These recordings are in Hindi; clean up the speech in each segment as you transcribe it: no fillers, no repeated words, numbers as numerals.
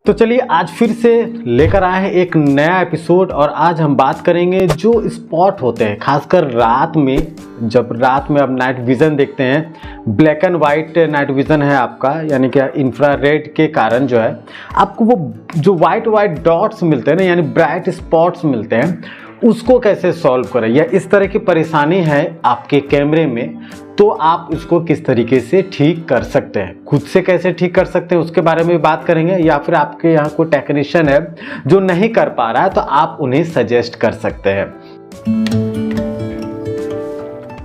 तो चलिए आज फिर से लेकर आए हैं एक नया एपिसोड। और आज हम बात करेंगे जो स्पॉट होते हैं खासकर रात में, जब रात में आप नाइट विज़न देखते हैं, black and white night vision है आपका, यानी कि इंफ्रारेड के कारण जो है आपको वो जो वाइट वाइट डॉट्स मिलते हैं ना, यानी ब्राइट स्पॉट्स मिलते हैं, उसको कैसे सॉल्व करें, या इस तरह की परेशानी है आपके कैमरे में तो आप इसको किस तरीके से ठीक कर सकते हैं, खुद से कैसे ठीक कर सकते हैं उसके बारे में बात करेंगे। या फिर आपके यहाँ कोई टेक्नीशियन है जो नहीं कर पा रहा है तो आप उन्हें सजेस्ट कर सकते हैं।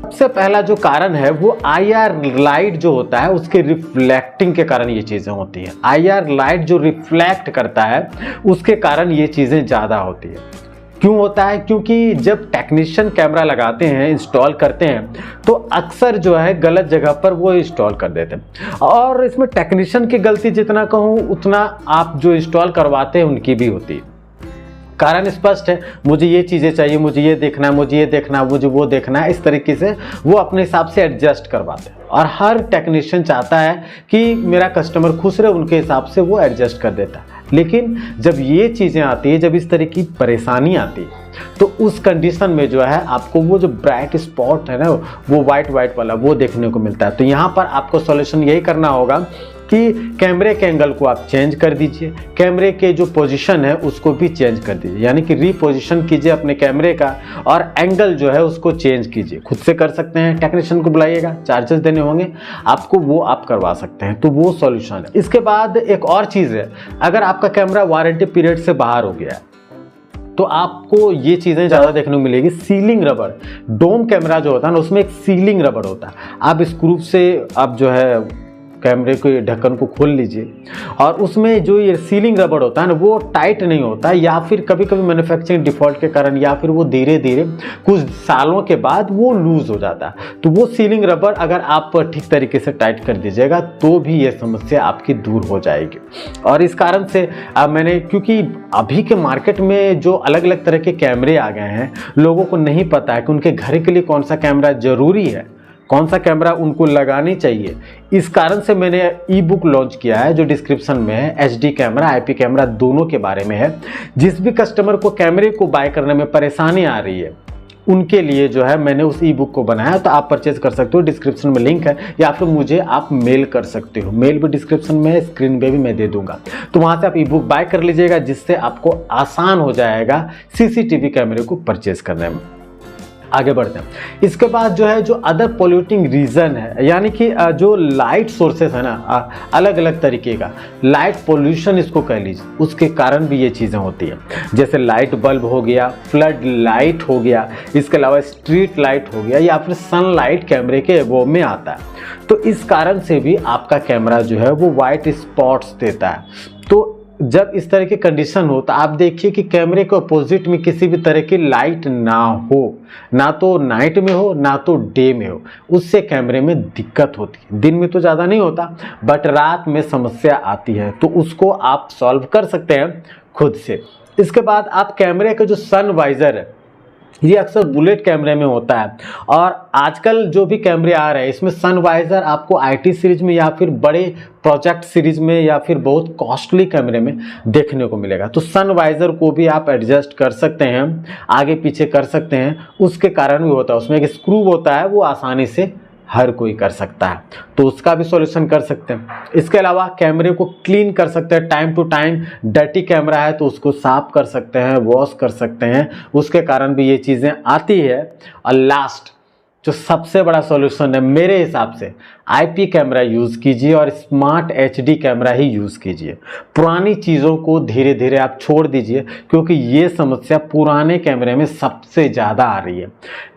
सबसे पहला जो कारण है वो IR लाइट जो होता है उसके रिफ्लेक्टिंग के कारण ये चीज़ें होती हैं। IR लाइट जो रिफ्लेक्ट करता है उसके कारण ये चीज़ें ज़्यादा होती है। क्यों होता है? क्योंकि जब टेक्नीशियन कैमरा लगाते हैं, इंस्टॉल करते हैं, तो अक्सर जो है गलत जगह पर वो इंस्टॉल कर देते हैं। और इसमें टेक्नीशियन की गलती जितना कहूँ उतना आप जो इंस्टॉल करवाते हैं उनकी भी होती है। कारण स्पष्ट है, मुझे ये चीज़ें चाहिए, मुझे ये देखना है, मुझे ये देखना है, मुझे वो देखना है, इस तरीके से वो अपने हिसाब से एडजस्ट करवाते हैं। और हर टेक्नीशियन चाहता है कि मेरा कस्टमर खुश रहे, उनके हिसाब से वो एडजस्ट कर देता है। लेकिन जब ये चीज़ें आती है, जब इस तरह की परेशानी आती है, तो उस कंडीशन में जो है आपको वो जो ब्राइट स्पॉट है ना, वो वाइट वाइट वाला वो देखने को मिलता है। तो यहाँ पर आपको सॉल्यूशन यही करना होगा कि कैमरे के एंगल को आप चेंज कर दीजिए, कैमरे के जो पोजीशन है उसको भी चेंज कर दीजिए, यानी कि रीपोजिशन कीजिए अपने कैमरे का और एंगल जो है उसको चेंज कीजिए। खुद से कर सकते हैं, टेक्नीशियन को बुलाइएगा, चार्जेस देने होंगे आपको, वो आप करवा सकते हैं। तो वो सॉल्यूशन है। इसके बाद एक और चीज़ है, अगर आपका कैमरा वारंटी पीरियड से बाहर हो गया है तो आपको ये चीज़ें ज़्यादा देखने को मिलेगी। सीलिंग रबर, डोम कैमरा जो होता है ना उसमें एक सीलिंग रबर होता है। आप स्क्रू से आप जो है कैमरे के ढक्कन को खोल लीजिए और उसमें जो ये सीलिंग रबर होता है ना वो टाइट नहीं होता, या फिर कभी कभी मैन्युफैक्चरिंग डिफ़ॉल्ट के कारण, या फिर वो धीरे धीरे कुछ सालों के बाद वो लूज़ हो जाता है। तो वो सीलिंग रबर अगर आप ठीक तरीके से टाइट कर दीजिएगा तो भी ये समस्या आपकी दूर हो जाएगी। और इस कारण से मैंने, क्योंकि अभी के मार्केट में जो अलग अलग तरह के कैमरे आ गए हैं, लोगों को नहीं पता है कि उनके घर के लिए कौन सा कैमरा ज़रूरी है, कौन सा कैमरा उनको लगानी चाहिए। इस कारण से मैंने ई बुक लॉन्च किया है जो डिस्क्रिप्शन में है। HD कैमरा, IP कैमरा दोनों के बारे में है। जिस भी कस्टमर को कैमरे को बाय करने में परेशानी आ रही है उनके लिए जो है मैंने उस ई बुक को बनाया, तो आप परचेज कर सकते हो, डिस्क्रिप्शन में लिंक है, या फिर मुझे आप मेल कर सकते हो, मेल भी डिस्क्रिप्शन में है, स्क्रीन पे भी मैं दे दूंगा। तो वहाँ से आप ई बुक बाय कर लीजिएगा, जिससे आपको आसान हो जाएगा CCTV कैमरे को परचेज करने में। आगे बढ़ते हैं। इसके बाद जो है जो अदर पोल्यूटिंग रीजन है, यानी कि जो लाइट सोर्सेस है ना, अलग अलग तरीके का लाइट पोल्यूशन इसको कह लीजिए, उसके कारण भी ये चीज़ें होती हैं। जैसे लाइट बल्ब हो गया, फ्लड लाइट हो गया, इसके अलावा स्ट्रीट लाइट हो गया, या फिर सनलाइट कैमरे के एबोव में आता है। तो इस कारण से भी आपका कैमरा जो है वो वाइट स्पॉट्स देता है। तो जब इस तरह की कंडीशन हो तो आप देखिए कि कैमरे के अपोजिट में किसी भी तरह की लाइट ना हो, ना तो नाइट में हो ना तो डे में हो, उससे कैमरे में दिक्कत होती है। दिन में तो ज़्यादा नहीं होता बट रात में समस्या आती है, तो उसको आप सॉल्व कर सकते हैं खुद से। इसके बाद आप कैमरे का जो सन वाइज़र है, ये अक्सर बुलेट कैमरे में होता है, और आजकल जो भी कैमरे आ रहे हैं इसमें सन वाइज़र आपको IT सीरीज में या फिर बड़े प्रोजेक्ट सीरीज में या फिर बहुत कॉस्टली कैमरे में देखने को मिलेगा। तो सन वाइज़र को भी आप एडजस्ट कर सकते हैं, आगे पीछे कर सकते हैं, उसके कारण भी होता है, उसमें एक स्क्रू होता है, वो आसानी से हर कोई कर सकता है, तो उसका भी सॉल्यूशन कर सकते हैं। इसके अलावा कैमरे को क्लीन कर सकते हैं, time to time dirty camera है तो उसको साफ कर सकते हैं, वॉश कर सकते हैं, उसके कारण भी ये चीज़ें आती है। और लास्ट जो सबसे बड़ा सॉल्यूशन है मेरे हिसाब से, IP कैमरा यूज़ कीजिए और स्मार्ट HD कैमरा ही यूज़ कीजिए। पुरानी चीज़ों को धीरे धीरे आप छोड़ दीजिए, क्योंकि ये समस्या पुराने कैमरे में सबसे ज़्यादा आ रही है।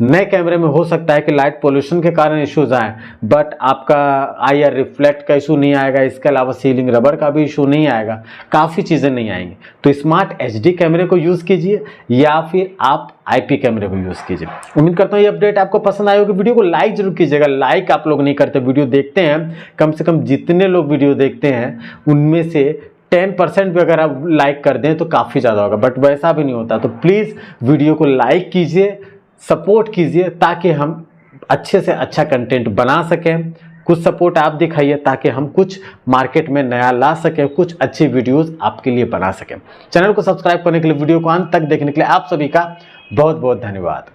नए कैमरे में हो सकता है कि लाइट पोल्यूशन के कारण इश्यूज़ आए, बट आपका IR रिफ्लेक्ट का इशू नहीं आएगा, इसके अलावा सीलिंग रबर का भी इशू नहीं आएगा, काफ़ी चीज़ें नहीं आएंगी। तो स्मार्ट HD कैमरे को यूज़ कीजिए या फिर आप IP कैमरे को यूज़ कीजिए। उम्मीद करता हूँ ये अपडेट आपको पसंद आई होगी। वीडियो को लाइक जरूर कीजिएगा, लाइक आप लोग नहीं करते, वीडियो देखते हैं, कम से कम जितने लोग वीडियो देखते हैं उनमें से 10% भी अगर आप लाइक कर दें तो काफ़ी ज़्यादा होगा, बट वैसा भी नहीं होता। तो प्लीज़ वीडियो को लाइक कीजिए, सपोर्ट कीजिए, ताकि हम अच्छे से अच्छा कंटेंट बना सकें। कुछ सपोर्ट आप दिखाइए ताकि हम कुछ मार्केट में नया ला सके, कुछ अच्छी वीडियोस आपके लिए बना सके। चैनल को सब्सक्राइब करने के लिए, वीडियो को अंत तक देखने के लिए आप सभी का बहुत बहुत धन्यवाद।